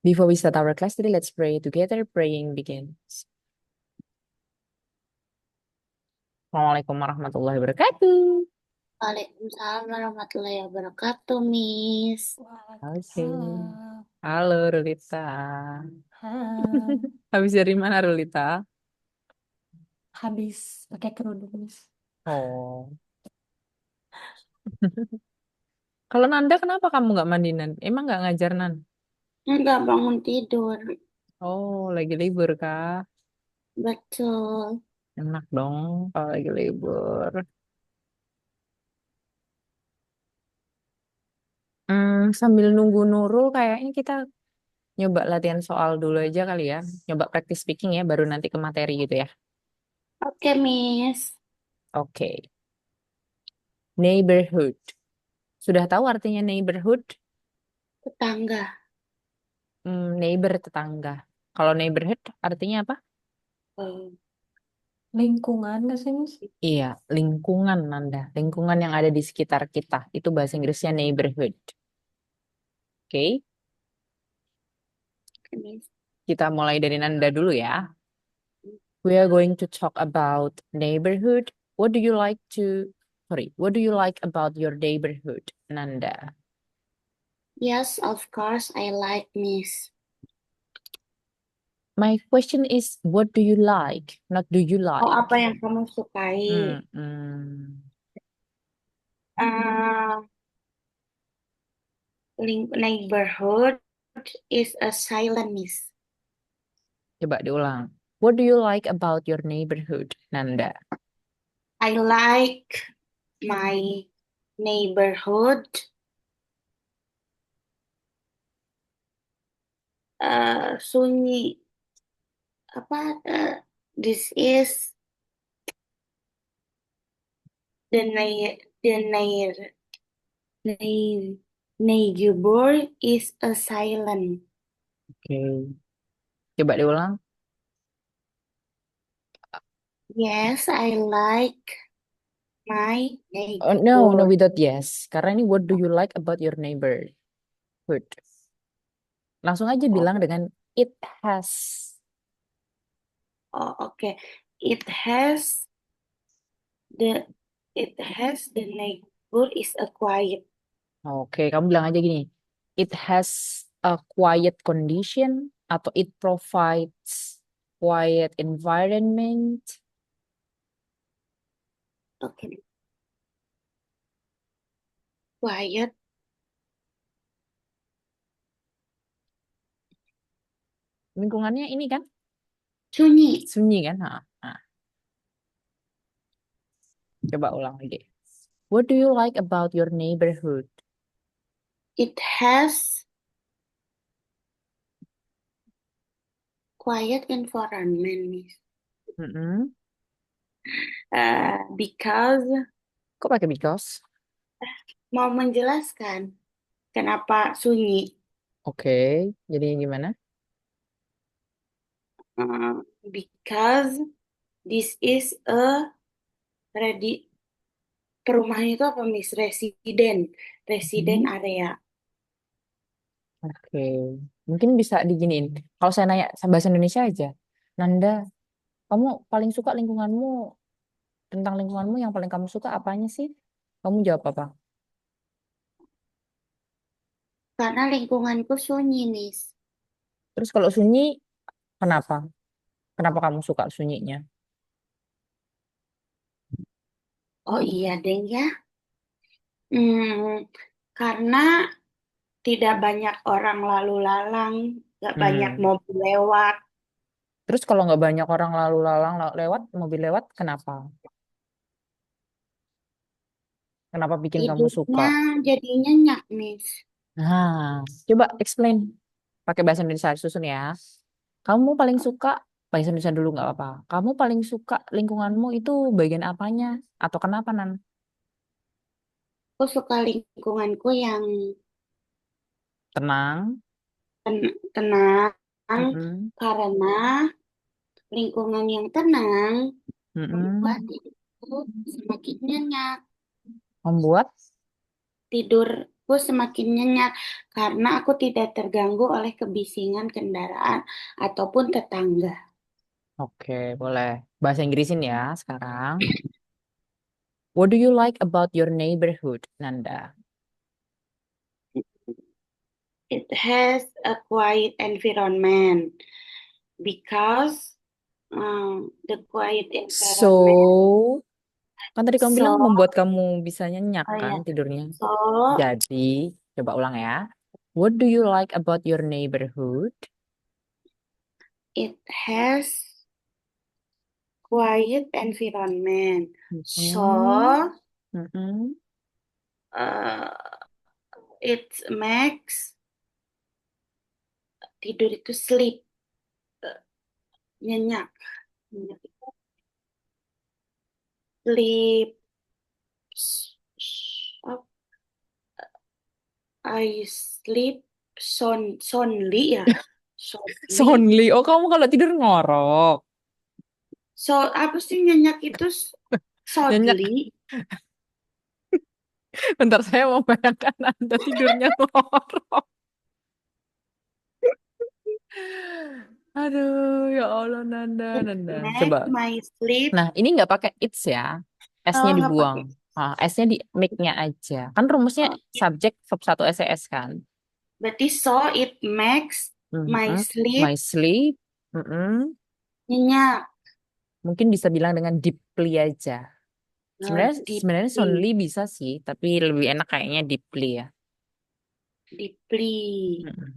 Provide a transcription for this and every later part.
Before we start our class today, let's pray together. Praying begins. Assalamualaikum warahmatullahi wabarakatuh. Waalaikumsalam warahmatullahi wabarakatuh, Miss. Oke. Waalaikumsalam. Halo Rulita. Hai. Habis dari mana Rulita? Habis pakai kerudung, Miss. Oh. Kalau Nanda kenapa kamu nggak mandi Nan? Emang nggak ngajar Nan? Enggak bangun tidur. Oh, lagi libur kah? Betul. Enak dong kalau lagi libur. Sambil nunggu Nurul, kayaknya kita nyoba latihan soal dulu aja kali ya. Nyoba practice speaking ya, baru nanti ke materi gitu ya. Oke, Miss. Oke. Neighborhood. Sudah tahu artinya neighborhood? Tetangga. Neighbor tetangga. Kalau neighborhood artinya apa? Eh, Lingkungan nggak sih, Miss? Iya, lingkungan Nanda. Lingkungan yang ada di sekitar kita. Itu bahasa Inggrisnya neighborhood. Oke, Oke, Miss. kita mulai dari Nanda dulu ya. We are going to talk about neighborhood. What do you like to, what do you like about your neighborhood, Nanda? Yes, of course, I like Miss. My question is, what do you like? Not do you Oh, like? apa yang kamu sukai? Hmm. Uh, Neighborhood is a silent Miss. Coba diulang. What do you like about your neighborhood, Nanda? I like my neighborhood. Sunyi. Apa? This is the neigh- neighbor is a silent. Oke. Coba diulang. Yes, I like my Oh, no, no, neighbor. without yes. Karena ini what do you like about your neighborhood? Langsung aja Oh, bilang dengan it has. oh, okay. It has the the neighbor is a quiet. Oke, kamu bilang aja gini. It has a quiet condition atau it provides quiet environment. Okay. Quiet. Lingkungannya ini kan Sunyi. sunyi kan? Nah, coba ulang lagi. What do you like about your neighborhood? It has quiet environment, Miss. Mm-mm. Because Kok pakai because? mau menjelaskan kenapa sunyi. Oke, jadi gimana? Uh, because this is a ready perumahan itu apa Miss? Resident Mhm. area. Oke, mungkin bisa diginiin. Kalau saya nanya bahasa Indonesia aja, Nanda, kamu paling suka lingkunganmu, tentang lingkunganmu yang paling kamu suka apanya sih? Kamu jawab apa? Karena lingkunganku sunyi Miss. Terus kalau sunyi, kenapa? Kenapa kamu suka sunyinya? Oh iya deng ya. Hmm, karena tidak banyak orang lalu lalang, nggak banyak Hmm. mobil lewat. Terus kalau nggak banyak orang lalu lalang lewat, mobil lewat, kenapa? Kenapa bikin kamu suka? Tidurnya jadi nyenyak Miss. Nah, coba explain pakai bahasa Indonesia susun ya. Kamu paling suka bahasa Indonesia dulu nggak apa-apa. Kamu paling suka lingkunganmu itu bagian apanya atau kenapa Nan? Aku suka lingkunganku yang Tenang. tenang Mm-mm. karena lingkungan yang tenang membuat Mm-mm. tidurku semakin nyenyak. Membuat Tidur tidurku semakin nyenyak karena aku tidak terganggu oleh kebisingan kendaraan ataupun tetangga. Oke, boleh. Bahasa Inggrisin ya sekarang. What do you like about your neighborhood, Nanda? It has a quiet environment because the quiet So, environment. kan tadi kamu bilang So, membuat kamu bisa nyenyak oh kan ya, tidurnya. so Jadi, coba ulang ya. What do you like about your neighborhood? it has quiet environment. Hmm. So, Mm-mm. uh, it makes tidur itu sleep, uh, nyenyak. Nyenyak itu sleep. Up, I sleep soundly ya. Soundly. Sonli. Oh, kamu kalau tidur ngorok. So, apa sih nyenyak itu Nyenyak. soundly? Bentar, saya mau bayangkan Anda tidurnya ngorok. Aduh, ya Allah, Nanda, It Nanda. Coba. makes my sleep. Nah, ini nggak pakai it's ya. Oh, S-nya nggak dibuang. pakai. Ah, S-nya di make-nya aja. Kan rumusnya Oke. subjek verb 1 SES kan. Berarti so it makes my Mhm. sleep My sleep. Mm-mm. nyenyak. Mungkin bisa bilang dengan deeply aja. Sebenarnya sebenarnya Deeply. soundly bisa sih, tapi lebih enak kayaknya deeply ya. Deeply. Mm-mm.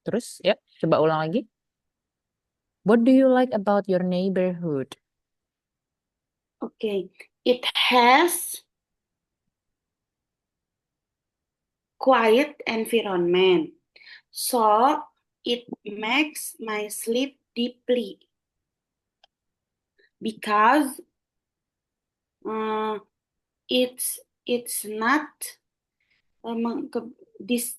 Terus ya, coba ulang lagi. What do you like about your neighborhood? Okay. It has quiet environment. So it makes my sleep deeply because uh, it's not dis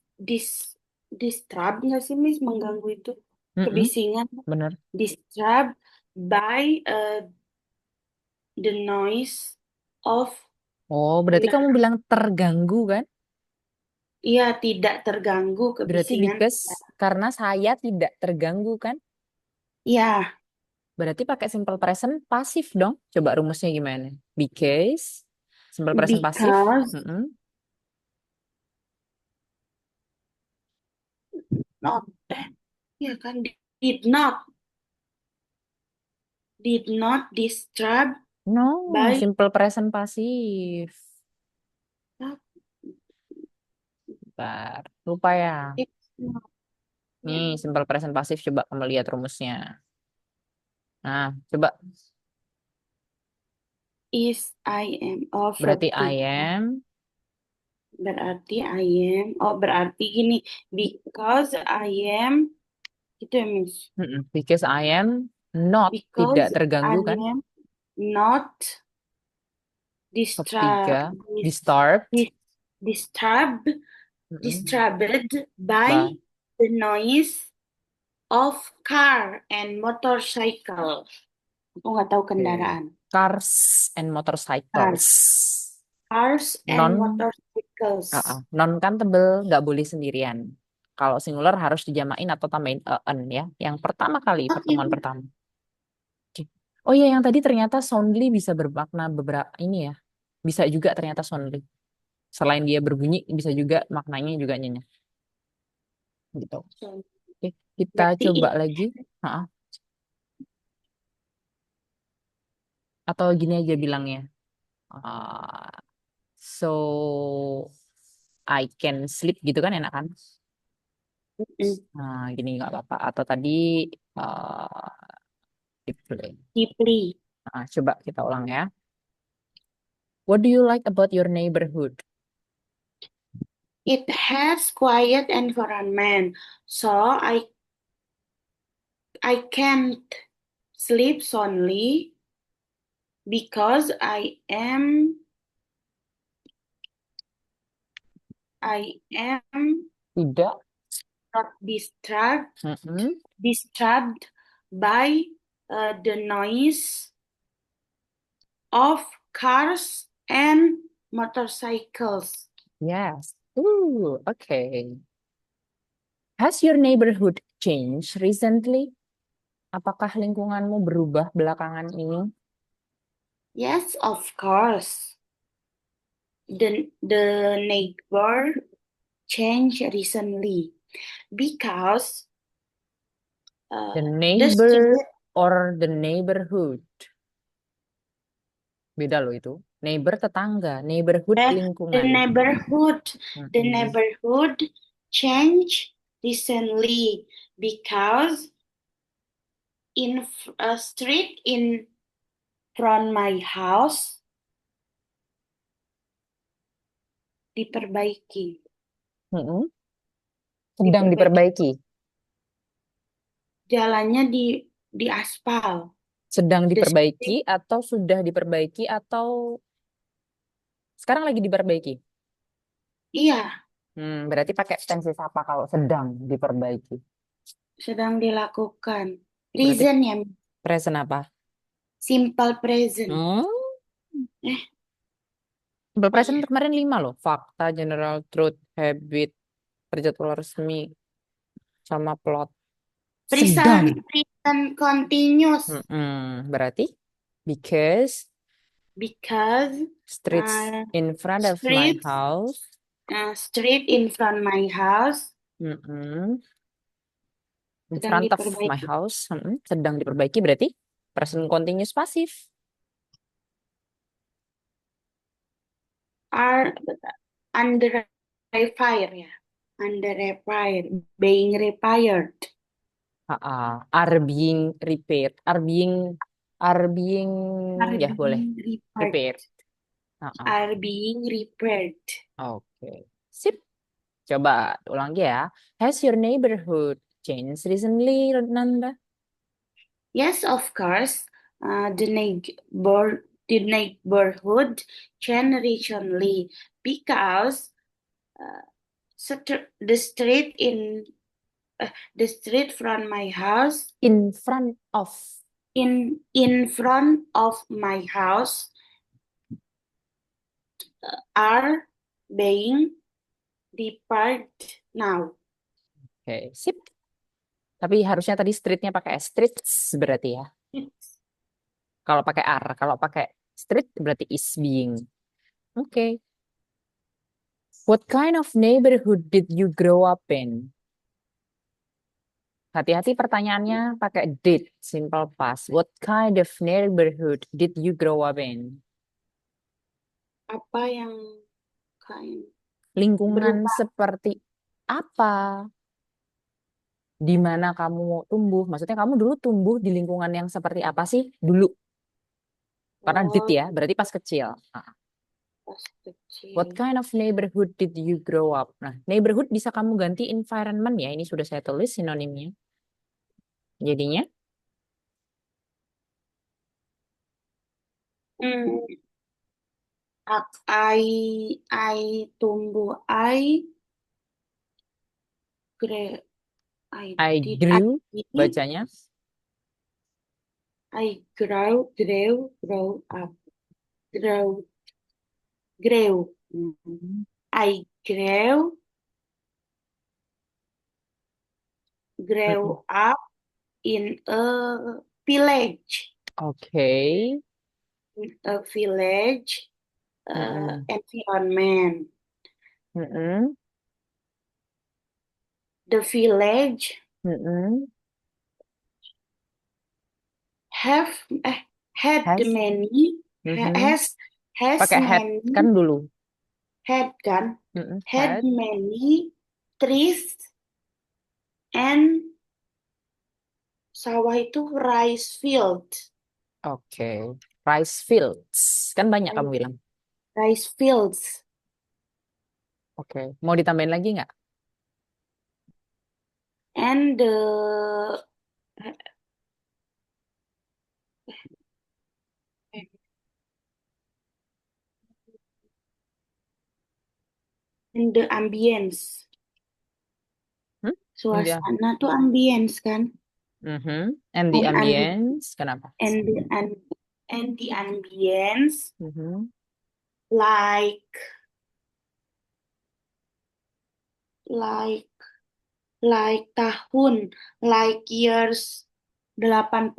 disturb nggak sih Miss mengganggu itu Mm-mm. kebisingan Bener. disturbed by the noise of Oh, berarti kamu kendaraan. bilang terganggu kan? Iya, tidak terganggu Berarti kebisingan because kendaraan. karena saya tidak terganggu kan? Iya, Berarti pakai simple present pasif dong. Coba rumusnya gimana? Because simple present pasif. because Mm-mm. not ya kan did not disturb No, by simple present pasif. Bentar, lupa ya. it's not ya. Nih, simple present pasif coba kamu lihat rumusnya. Nah, coba Is I am oh verb berarti I 3 am. berarti I am berarti gini because I am itu ya Miss Because I am not tidak because I terganggu kan? am not Verb disturbed 3, disturbed. disturbed Mm-mm. disturbed Bah, by the noise of car and motorcycle. Aku nggak tahu oke. kendaraan. Cars and Cars, motorcycles. cars and Non, motorcycles. non kan tebel, nggak boleh sendirian. Kalau singular harus dijamain atau tambahin en ya. Yang pertama kali, Oh, pertemuan pertama. Oke. Oh iya, yang tadi ternyata soundly bisa bermakna beberapa ini ya. Bisa juga ternyata soundly. Selain dia berbunyi, bisa juga maknanya juga nyenyak. Gitu. so, Oke, kita berarti coba lagi. Ha-ha. Atau gini aja bilangnya. Ah, so I can sleep gitu kan enak kan? mm, Nah, gini nggak apa-apa. Atau tadi gitu deh. deeply. Nah, coba kita ulang ya. What do you like about your neighborhood? It has quiet environment, so I can't sleep soundly because I am Tidak. not Mm-mm. disturbed by the noise of cars and motorcycles. Yes. Okay. Has your neighborhood changed recently? Apakah lingkunganmu berubah belakangan ini? Yes, of course. The neighbor changed recently because The the neighbor street, or the neighborhood? Beda loh itu. Neighbor tetangga, neighborhood the lingkungan. the Mm-mm. neighborhood changed recently because in a street in front my house diperbaiki. Mm-mm. Sedang diperbaiki. Jalannya di aspal. Sedang The diperbaiki street, atau sudah diperbaiki atau sekarang lagi diperbaiki? iya, Berarti pakai tenses apa kalau sedang diperbaiki? sedang dilakukan. Berarti Present ya, present apa? simple present. Hmm, Eh, simple apa present ya? kemarin 5 loh. Fakta, general truth, habit, perjadwal resmi, sama plot. Sedang. Present continuous Berarti because because streets uh, in front of my street house. street in front my house Mm-mm. In sedang front of my diperbaiki. house. Sedang diperbaiki berarti present continuous pasif. Are under repair ya, under repair, being repaired, Are being repaired. Are being are ya boleh being repaired, repaired. Ah. are being repaired. Oke. Sip. Coba ulang ya. Has your neighborhood changed recently, Nanda? Yes, of course. The neighborhood changed recently because uh, the street the street from my house In front of. in front of my house are being repaired now. Oke, sip. Tapi harusnya tadi streetnya pakai S. Streets berarti ya. Kalau pakai R, kalau pakai street berarti is being. Oke. What kind of neighborhood did you grow up in? Hati-hati pertanyaannya pakai did, simple past. What kind of neighborhood did you grow up in? Apa yang kain Lingkungan berupa seperti apa? Di mana kamu tumbuh? Maksudnya kamu dulu tumbuh di lingkungan yang seperti apa sih dulu? Karena did oh ya, berarti pas kecil. Nah, pas what kecil. kind of neighborhood did you grow up? Nah, neighborhood bisa kamu ganti environment ya. Ini sudah saya tulis sinonimnya. Jadinya, Hmm, I tumbuh gre I I grew, did bacanya. I grow up grow grew. Mhm. I Mm-mm. grew up in a village Oke. village Mm-mm. environment. Mm-mm. The village Mm-mm. have had Has. many Mhm. has Pakai had kan many dulu. had kan had Had. many trees and sawah itu rice field. Oke. Rice fields. Kan banyak kamu Rice bilang. rice fields Oke. Mau ditambahin lagi nggak? and the ambience. Hmm? Dia. Suasana tuh ambience kan? And the And ambience. Kenapa? and the and the ambience Mhm. like like tahun, like years 80-an,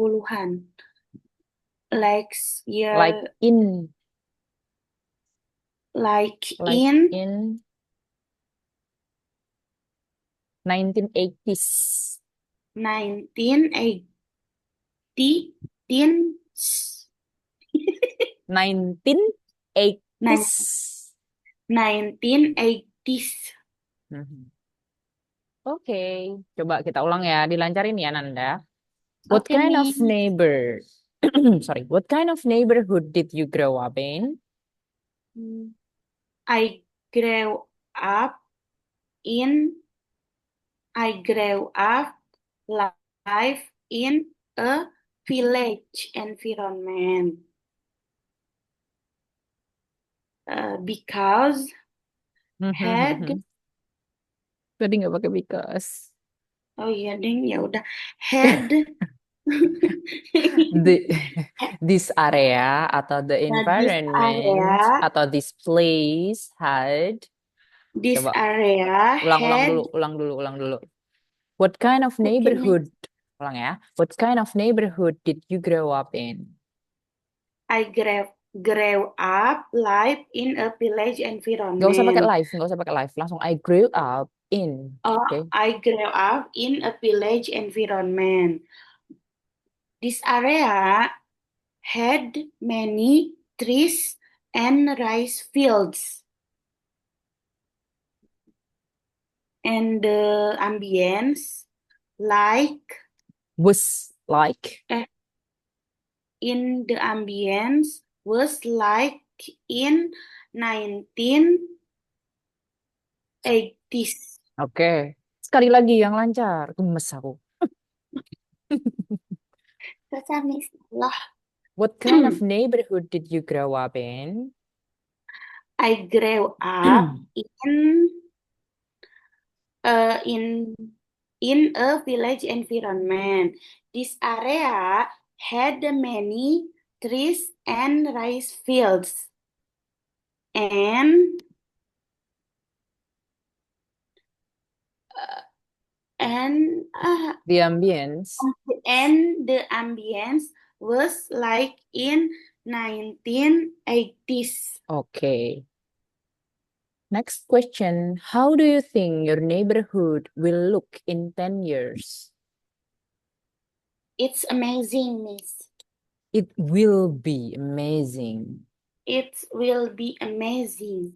like Like year, in, like like in in 1980s. 1980, 1980s. 1980s. Mhm. Oke, coba kita ulang ya, dilancarin ya Nanda. What Oke kind of nih, neighbor, sorry, what kind of neighborhood did you grow up in? I grew up in I grew up life in a village environment because had Tadi nggak pakai because. oh iya ding ya udah had The, this area atau the this environment area atau this place had. this Coba area ulang had ulang dulu. What kind of oke nih neighborhood? Ulang ya. What kind of neighborhood did you grow up in? I grew up life in a village environment. Nggak usah pakai life. Langsung I grew up in. Oke. I grew up in a village environment. This area had many trees and rice fields, and the ambience, like Was like. eh, in the ambience, was like in 1980s. Oke. Sekali lagi yang lancar. Gemes aku. Terus lah. What kind of neighborhood did you grow up in? I grew up in uh, in in a village environment. This area had many trees and rice fields, and and uh, The ambience. and the ambience was like in 1980s. Okay. Next question. How do you think your neighborhood will look in 10 years? It's amazing, Miss. It will be amazing. It will be amazing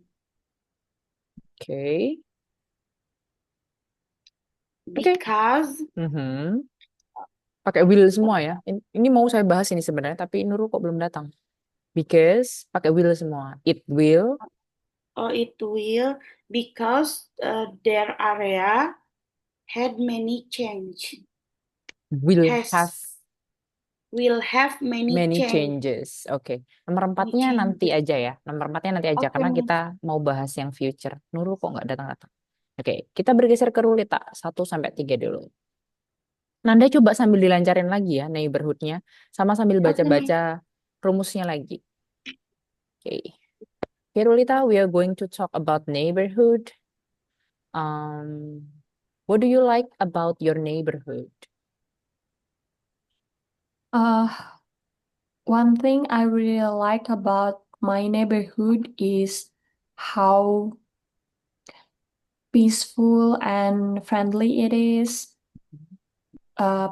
Okay. because Mhm. Pakai will semua ya. Ini mau saya bahas ini sebenarnya, tapi Nurul kok belum datang. Because pakai will semua. It will, it will because their area had many change will have has will have many many change changes. Oke. Nomor many empatnya nanti changes. aja ya. Nomor empatnya nanti aja Oke karena Miss. kita mau bahas yang future. Nurul kok nggak datang-datang. Oke, kita bergeser ke Rulita 1 sampai 3 dulu. Nanda coba sambil dilancarin lagi ya neighborhoodnya, sama sambil Oke Miss. baca-baca rumusnya lagi. Oke. Okay, Rulita, we are going to talk about neighborhood. What do you like about your neighborhood? Uh, One thing I really like about my neighborhood is how peaceful and friendly it is.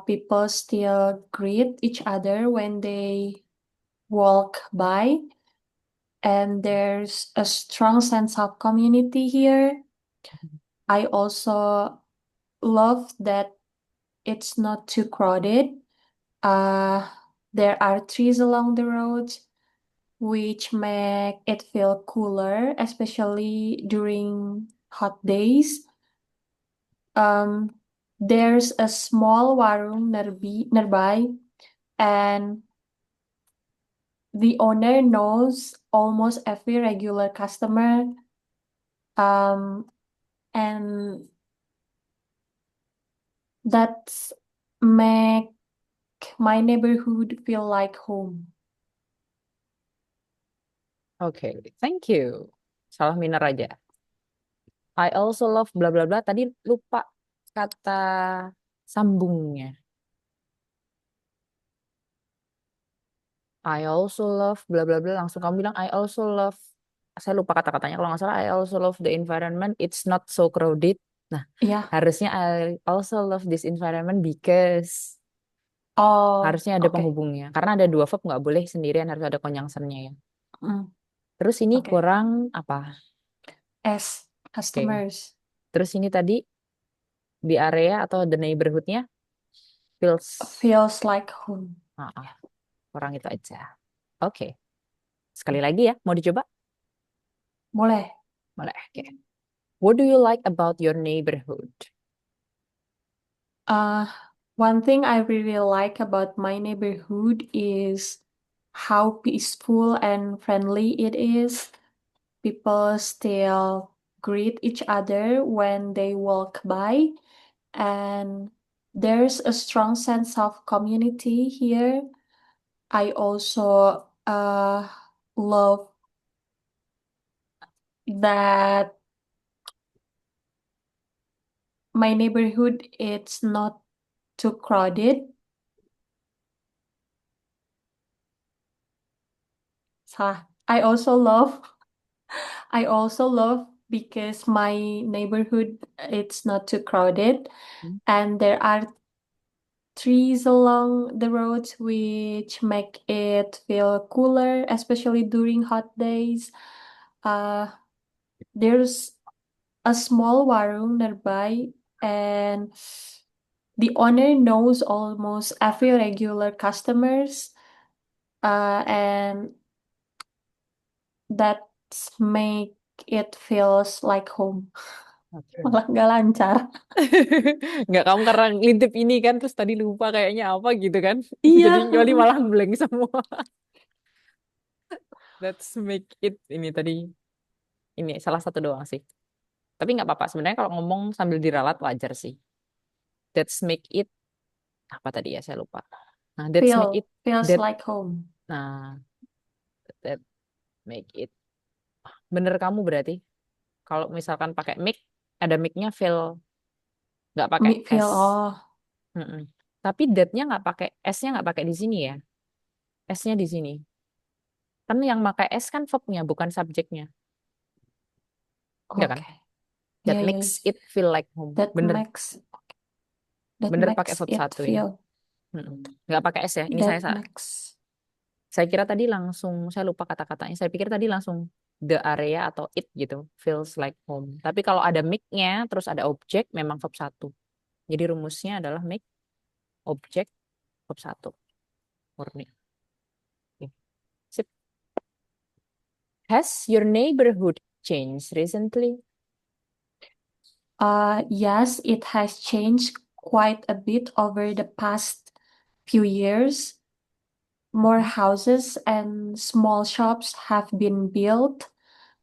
People still greet each other when they walk by, and there's a strong sense of community here. I also love that it's not too crowded. There are trees along the roads, which make it feel cooler, especially during hot days. There's a small warung nearby, and the owner knows almost every regular customer. And that's make my neighborhood feel like home. Oke, thank you. Salah minor aja. I also love bla bla bla. Tadi lupa kata sambungnya. I also love bla bla bla. Langsung kamu bilang I also love. Saya lupa kata-katanya. Kalau nggak salah I also love the environment. It's not so crowded. Nah, Yeah. harusnya I also love this environment because Oh, harusnya ada okay. penghubungnya. Karena ada dua verb nggak boleh sendirian harus ada conjunctionnya ya. Mm, Terus ini okay. kurang apa? As Oke. customers Terus ini tadi di area atau the neighborhoodnya feels feels like home. kurang itu aja. Oke. Sekali lagi ya, mau dicoba? Boleh. Boleh. Oke. What do you like about your neighborhood? Uh, one thing I really like about my neighborhood is how peaceful and friendly it is. People still greet each other when they walk by, and there's a strong sense of community here. I also love that my neighborhood it's not too crowded. Salah. I also love because my neighborhood it's not too crowded Hmm. and there are trees along the roads which make it feel cooler, especially during hot days. Uh, there's a small warung nearby and the owner knows almost every regular customers and that make it feels like home. Oke. Malah nggak lancar. Nggak, kamu karena ngintip ini kan, terus tadi lupa kayaknya apa gitu kan. Iya. Jadi Yoli malah blank semua. Let's make it ini tadi. Ini salah satu doang sih. Tapi nggak apa-apa. Sebenarnya kalau ngomong sambil diralat wajar sih. Let's make it apa tadi ya saya lupa. Nah, let's make it Feels that. like home. Nah, that make it. Bener kamu berarti. Kalau misalkan pakai mic, ada micnya feel nggak pakai Feel S. oh Mm-mm. Tapi that-nya nggak pakai S-nya nggak pakai di sini ya. S-nya di sini. Kan yang pakai S kan verb-nya bukan subjeknya. Enggak kan? okay. That Yeah, yeah, makes it feel like home. that Bener, makes that bener pakai makes verb it satu ini. feel Mm-mm. Nggak pakai S ya. Ini that makes saya kira tadi langsung saya lupa kata-katanya. Saya pikir tadi langsung the area atau it gitu. Feels like home. Tapi kalau ada make-nya terus ada objek memang verb satu. Jadi rumusnya adalah make objek verb satu. Murni. Oke. Sip. Has your neighborhood changed recently? yes, it has changed quite a bit over the past few years. More houses and small shops have been built,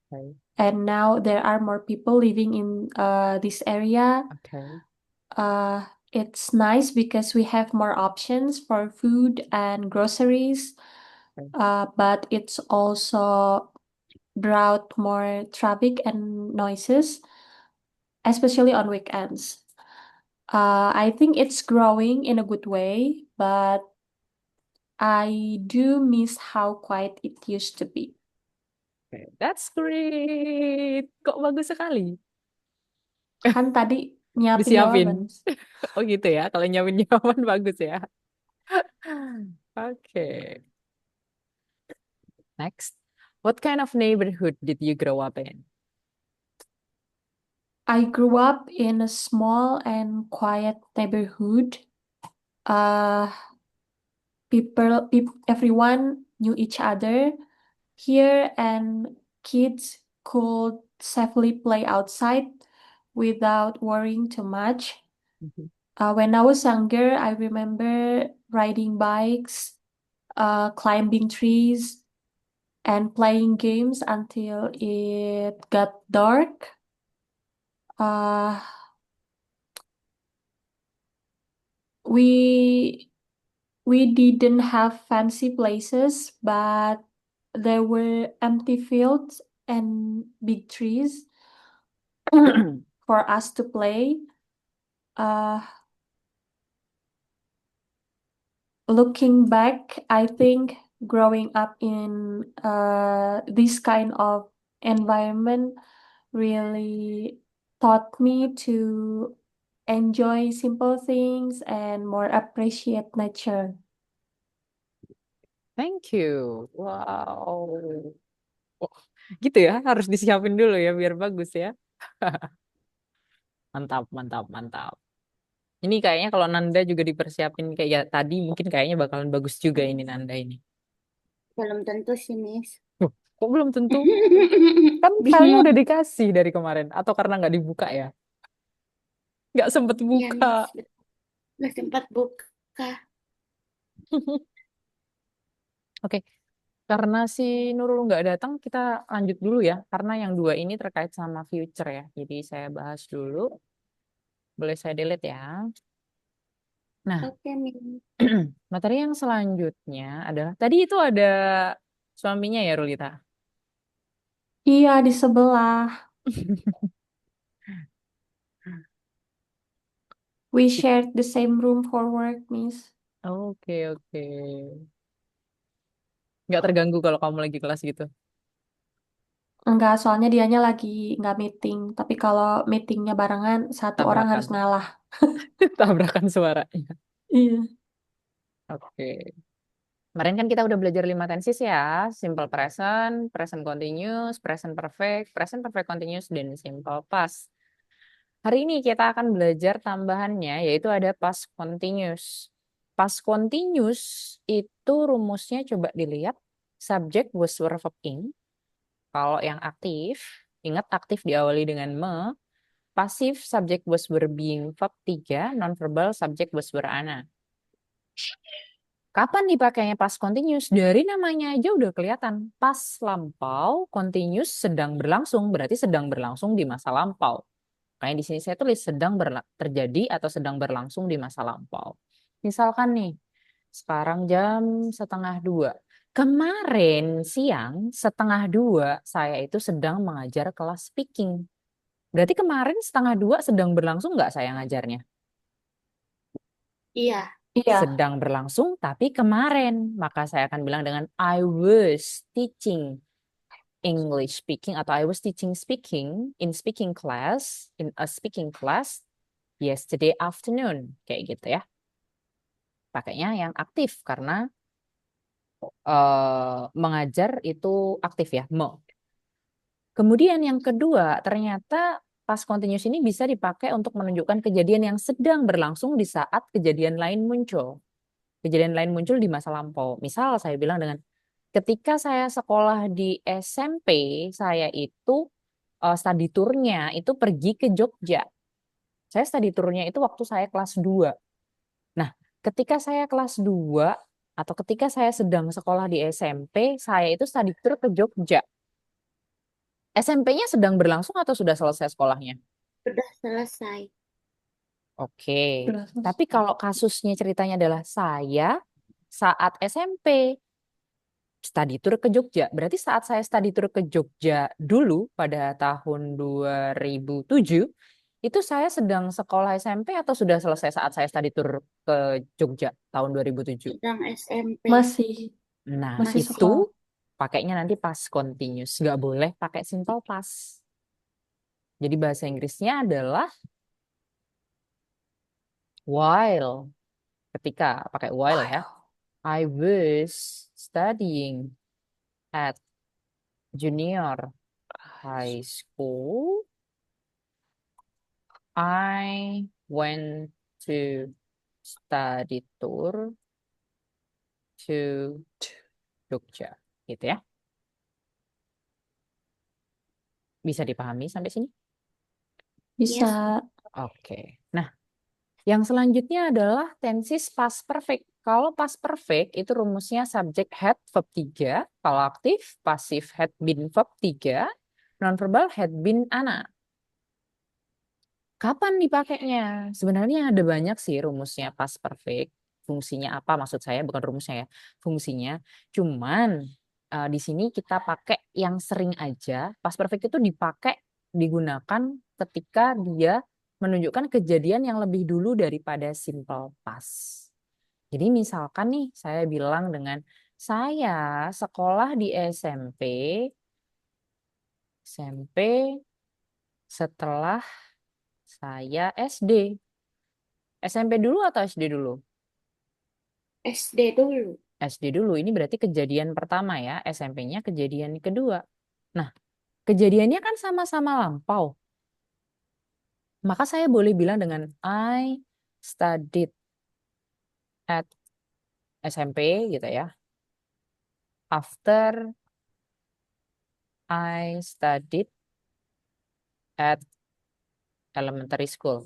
Okay. and now there are more people living in this area. Okay. It's nice because we have more options for food and groceries, Okay. but it's also brought more traffic and noises, especially on weekends. I think it's growing in a good way, but I do miss how quiet it used to be. That's great. Kok bagus sekali. Kan tadi nyiapin Disiapin. jawaban. Oh gitu ya. Kalau nyiapin jawaban bagus ya. Oke. Next. What kind of neighborhood did you grow up in? I grew up in a small and quiet neighborhood. Uh, everyone knew each other here, and kids could safely play outside without worrying too much. Mhm. When I was younger, I remember riding bikes, climbing trees, and playing games until it got dark. Uh, we we didn't have fancy places, but there were empty fields and big trees. for us to play. Uh, Looking back, I think growing up in this kind of environment really taught me to enjoy simple things and more appreciate nature. Thank you. Wow. Oh, gitu ya, harus disiapin dulu ya biar bagus ya. Mantap, mantap, mantap. Ini kayaknya kalau Nanda juga dipersiapin kayak ya tadi, mungkin kayaknya bakalan bagus juga ini Nanda ini. Belum tentu sih, Miss. Kok belum tentu? Kan filenya Bingung. udah dikasih dari kemarin. Atau karena nggak dibuka ya? Nggak sempet Iya, buka. Miss. Nggak sempat buka. Oke, karena si Nurul nggak datang, kita lanjut dulu ya. Karena yang dua ini terkait sama future ya. Jadi saya bahas dulu. Boleh saya delete ya. Nah, Oke, Miss. materi yang selanjutnya adalah tadi itu ada suaminya ya Rulita. Iya, di sebelah. We shared the same room for work, Miss. Oke, oke. Nggak terganggu kalau kamu lagi kelas gitu. Enggak, soalnya dianya lagi nggak meeting. Tapi kalau meetingnya barengan, satu orang harus Tabrakan. ngalah. Tabrakan suaranya. Iya. Oke. Kemarin kan kita udah belajar 5 tenses ya. Simple present, present continuous, present perfect continuous, dan simple past. Hari ini kita akan belajar tambahannya, yaitu ada past continuous. Past continuous itu rumusnya coba dilihat. Subject was verb in. Kalau yang aktif, ingat aktif diawali dengan me. Pasif subject was verb being verb 3, nonverbal subject was verb ana. Kapan dipakainya past continuous? Dari namanya aja udah kelihatan. Past lampau, continuous sedang berlangsung, berarti sedang berlangsung di masa lampau. Kayak di sini saya tulis sedang terjadi atau sedang berlangsung di masa lampau. Misalkan nih, sekarang jam 1:30. Kemarin siang 1:30 saya itu sedang mengajar kelas speaking. Berarti kemarin 1:30 sedang berlangsung nggak saya ngajarnya? Iya. Iya. Sedang berlangsung tapi kemarin. Maka saya akan bilang dengan I was teaching English speaking atau I was teaching speaking in speaking class, in a speaking class yesterday afternoon. Kayak gitu ya. Pakainya yang aktif karena mengajar itu aktif ya, me. Kemudian yang kedua, ternyata past continuous ini bisa dipakai untuk menunjukkan kejadian yang sedang berlangsung di saat kejadian lain muncul. Kejadian lain muncul di masa lampau. Misal saya bilang dengan ketika saya sekolah di SMP, saya itu study tour-nya itu pergi ke Jogja. Saya study tour-nya itu waktu saya kelas 2. Nah, ketika saya kelas 2 atau ketika saya sedang sekolah di SMP, saya itu study tour ke Jogja. SMP-nya sedang berlangsung atau sudah selesai sekolahnya? Sudah selesai. Oke. Sudah Tapi selesai. kalau kasusnya ceritanya adalah saya saat SMP study tour ke Jogja. Berarti saat saya study tour ke Jogja dulu pada tahun 2007, itu saya sedang sekolah SMP atau sudah selesai saat saya study tour ke Jogja tahun 2007? Sedang SMP. Masih Nah, masih itu sekolah. pakainya nanti past continuous. Nggak boleh pakai simple past. Jadi bahasa Inggrisnya adalah while. Ketika pakai while ya. I was studying at junior high school. I went to study tour to Jogja. Gitu ya. Bisa dipahami sampai sini? Bisa. Yes. Oke. Nah, yang selanjutnya adalah tenses past perfect. Kalau past perfect itu rumusnya subject had verb 3. Kalau aktif, pasif had been verb 3. Nonverbal had been ana. Kapan dipakainya? Sebenarnya ada banyak sih rumusnya past perfect. Fungsinya apa? Maksud saya bukan rumusnya ya. Fungsinya. Cuman di sini kita pakai yang sering aja. Past perfect itu digunakan ketika dia menunjukkan kejadian yang lebih dulu daripada simple past. Jadi misalkan nih saya bilang dengan saya sekolah di SMP setelah saya SD. SMP dulu atau SD dulu? SD dulu. SD dulu. Ini berarti kejadian pertama ya. SMP-nya kejadian kedua. Nah, kejadiannya kan sama-sama lampau. Maka saya boleh bilang dengan I studied at SMP gitu ya. After I studied at elementary school.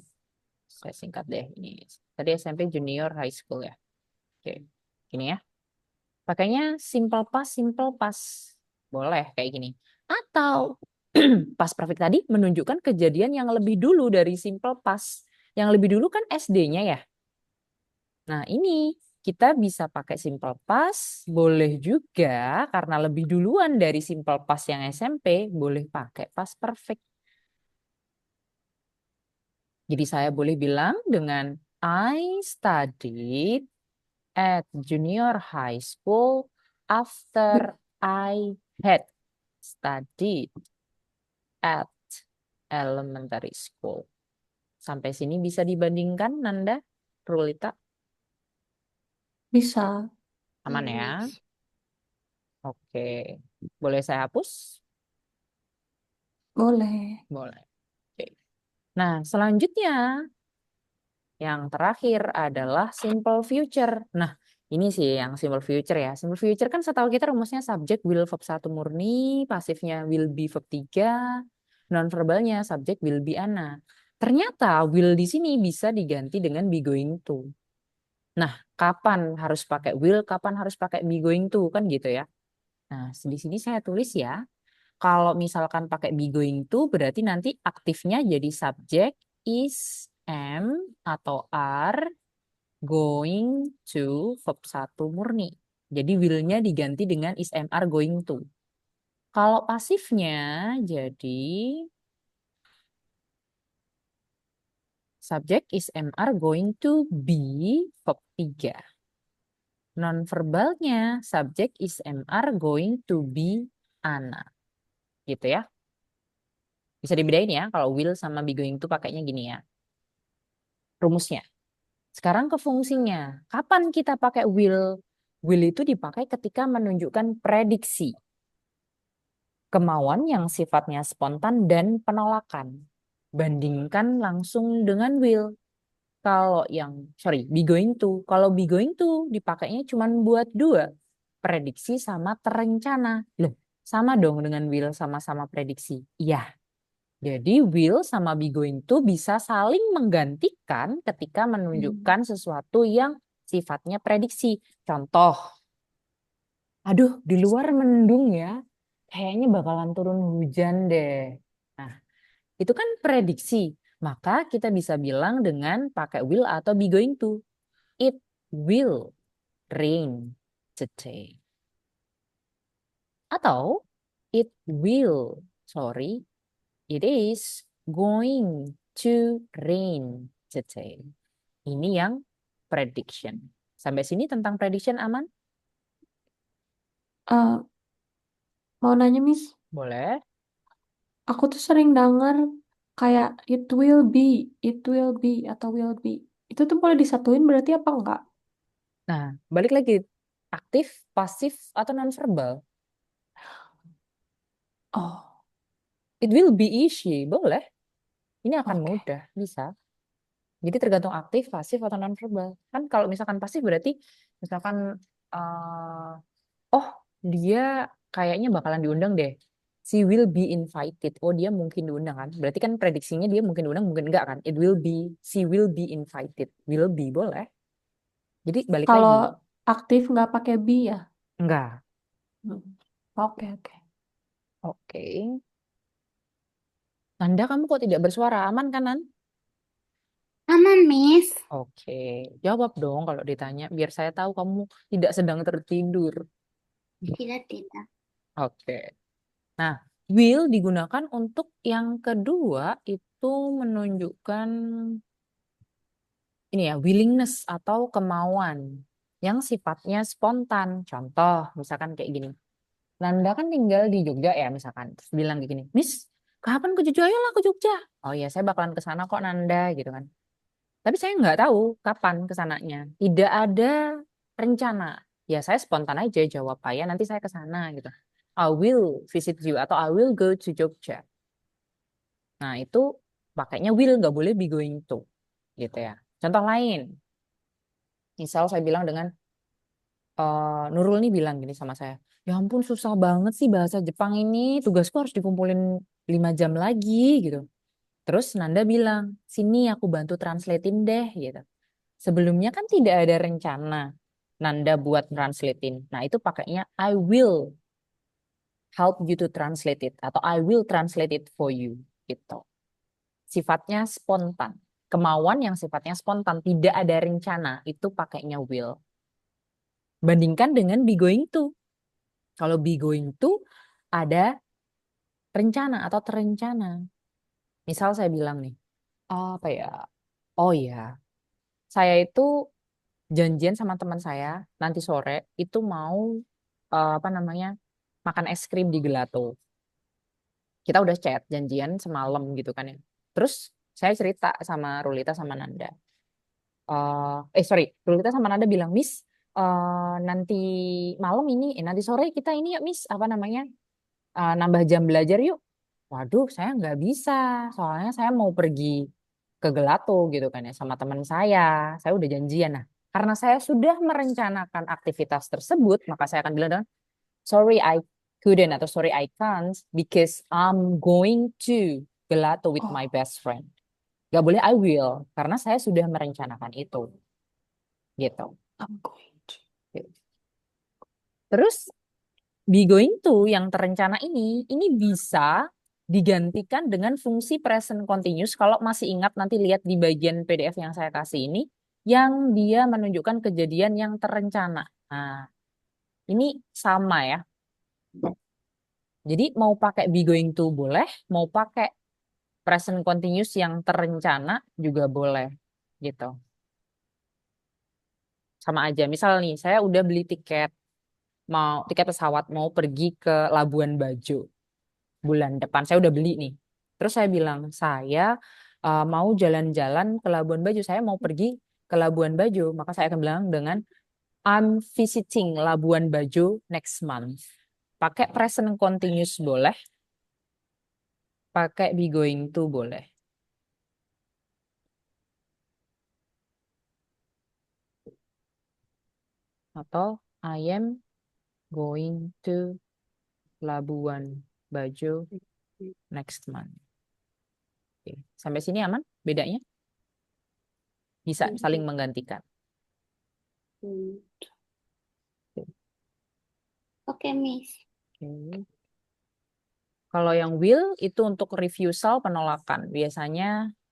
Saya singkat deh ini. Tadi SMP junior high school ya. Oke. Gini ya. Pakainya simple past. Boleh kayak gini. Atau past perfect tadi menunjukkan kejadian yang lebih dulu dari simple past. Yang lebih dulu kan SD-nya ya. Nah, ini kita bisa pakai simple past, boleh juga karena lebih duluan dari simple past yang SMP, boleh pakai past perfect. Jadi saya boleh bilang dengan I studied at junior high school after I had studied at elementary school. Sampai sini bisa dibandingkan, Nanda, Rulita? Bisa. Aman ya? Yes. Oke. Boleh saya hapus? Boleh. Boleh. Oke. Nah, selanjutnya yang terakhir adalah simple future. Nah, ini sih yang simple future ya. Simple future kan setahu kita rumusnya subjek will verb 1 murni, pasifnya will be verb 3, nonverbalnya subjek will be ana. Ternyata will di sini bisa diganti dengan be going to. Nah, kapan harus pakai will, kapan harus pakai be going to kan gitu ya. Nah, di sini saya tulis ya. Kalau misalkan pakai be going to berarti nanti aktifnya jadi subjek is, am, atau are going to verb 1 murni. Jadi will-nya diganti dengan is, am, are going to. Kalau pasifnya jadi subjek is, am, are going to be verb 3. Non-verbalnya subjek is, am, are going to be Ana. Gitu ya. Bisa dibedain ya kalau will sama be going to pakainya gini ya. Rumusnya. Sekarang ke fungsinya. Kapan kita pakai will? Will itu dipakai ketika menunjukkan prediksi. Kemauan yang sifatnya spontan dan penolakan. Bandingkan langsung dengan will. Kalau be going to. Kalau be going to dipakainya cuma buat dua. Prediksi sama terencana. Loh, sama dong dengan will sama-sama prediksi. Iya. Jadi will sama be going to bisa saling menggantikan ketika menunjukkan sesuatu yang sifatnya prediksi. Contoh, aduh di luar mendung ya, kayaknya bakalan turun hujan deh. Nah, itu kan prediksi. Maka kita bisa bilang dengan pakai will atau be going to. It will rain today. Atau sorry, it is going to rain today. Ini yang prediction. Sampai sini tentang prediction aman? Eh, mau nanya, Miss, Boleh. aku tuh sering denger kayak it will be, atau will be. Itu tuh boleh disatuin berarti apa enggak? Nah, balik lagi. Aktif, pasif, atau nonverbal? Oh, It will be easy. Boleh. Ini akan oke. mudah. Bisa. Jadi tergantung aktif, pasif, atau nonverbal. Kan kalau misalkan pasif berarti misalkan oh dia kayaknya bakalan diundang deh. She will be invited. Oh dia mungkin diundang kan. Berarti kan prediksinya dia mungkin diundang, mungkin enggak kan. She will be invited. Will be boleh. Jadi balik Kalau lagi. aktif nggak pakai be ya? Enggak. Hmm. Oke, oke. Oke. Nanda kamu kok tidak bersuara? Aman kan Nan? Aman, Miss. Oke. Jawab dong kalau ditanya. Biar saya tahu kamu tidak sedang tertidur. Tidak, tidak. Oke. Nah, Will digunakan untuk yang kedua itu menunjukkan ini ya, willingness atau kemauan yang sifatnya spontan. Contoh, misalkan kayak gini. Nanda kan tinggal di Jogja ya, misalkan. Terus bilang kayak gini, Miss, kapan ke Jogja? Ayolah ke Jogja. Oh iya, saya bakalan ke sana kok Nanda, gitu kan. Tapi saya nggak tahu kapan ke sananya. Tidak ada rencana. Ya saya spontan aja jawab, ya nanti saya ke sana gitu. I will visit you atau I will go to Jogja. Nah, itu pakainya will, nggak boleh be going to. Gitu ya. Contoh lain, misal saya bilang dengan Nurul nih bilang gini sama saya, ya ampun susah banget sih bahasa Jepang ini, tugasku harus dikumpulin 5 jam lagi gitu. Terus Nanda bilang, sini aku bantu translatein deh gitu. Sebelumnya kan tidak ada rencana Nanda buat translatein. Nah itu pakainya I will help you to translate it atau I will translate it for you gitu. Sifatnya spontan. Kemauan yang sifatnya spontan, tidak ada rencana, itu pakainya will. Bandingkan dengan be going to. Kalau be going to ada rencana atau terencana. Misal saya bilang nih, apa ya? Oh ya, saya itu janjian sama teman saya nanti sore itu mau apa namanya makan es krim di Gelato. Kita udah chat janjian semalam gitu kan ya. Terus saya cerita sama Rulita sama Nanda. Sorry, Rulita sama Nanda bilang, Miss, nanti malam ini, nanti sore kita ini yuk Miss, apa namanya, nambah jam belajar yuk. Waduh, saya nggak bisa, soalnya saya mau pergi ke Gelato gitu kan ya sama teman saya. Saya udah janjian. Nah, karena saya sudah merencanakan aktivitas tersebut, maka saya akan bilang dengan, sorry I couldn't atau sorry I can't because I'm going to Gelato with my Oh, best friend. Gak boleh I will, karena saya sudah merencanakan itu, gitu. I'm going to. Terus be going to yang terencana ini bisa digantikan dengan fungsi present continuous. Kalau masih ingat nanti lihat di bagian PDF yang saya kasih ini, yang dia menunjukkan kejadian yang terencana. Nah, ini sama ya. Jadi mau pakai be going to boleh, mau pakai present continuous yang terencana juga boleh, gitu. Sama aja. Misal nih, saya udah beli tiket pesawat mau pergi ke Labuan Bajo bulan depan. Saya udah beli nih. Terus saya bilang, saya mau jalan-jalan ke Labuan Bajo. Saya mau pergi ke Labuan Bajo. Maka saya akan bilang dengan I'm visiting Labuan Bajo next month. Pakai present continuous boleh, pakai be going to boleh. Atau I am going to Labuan Bajo next month. Oke. Sampai sini aman? Bedanya? Bisa saling menggantikan. Hmm. Oke. Oke, Miss. Oke. Kalau yang will itu untuk refusal penolakan. Biasanya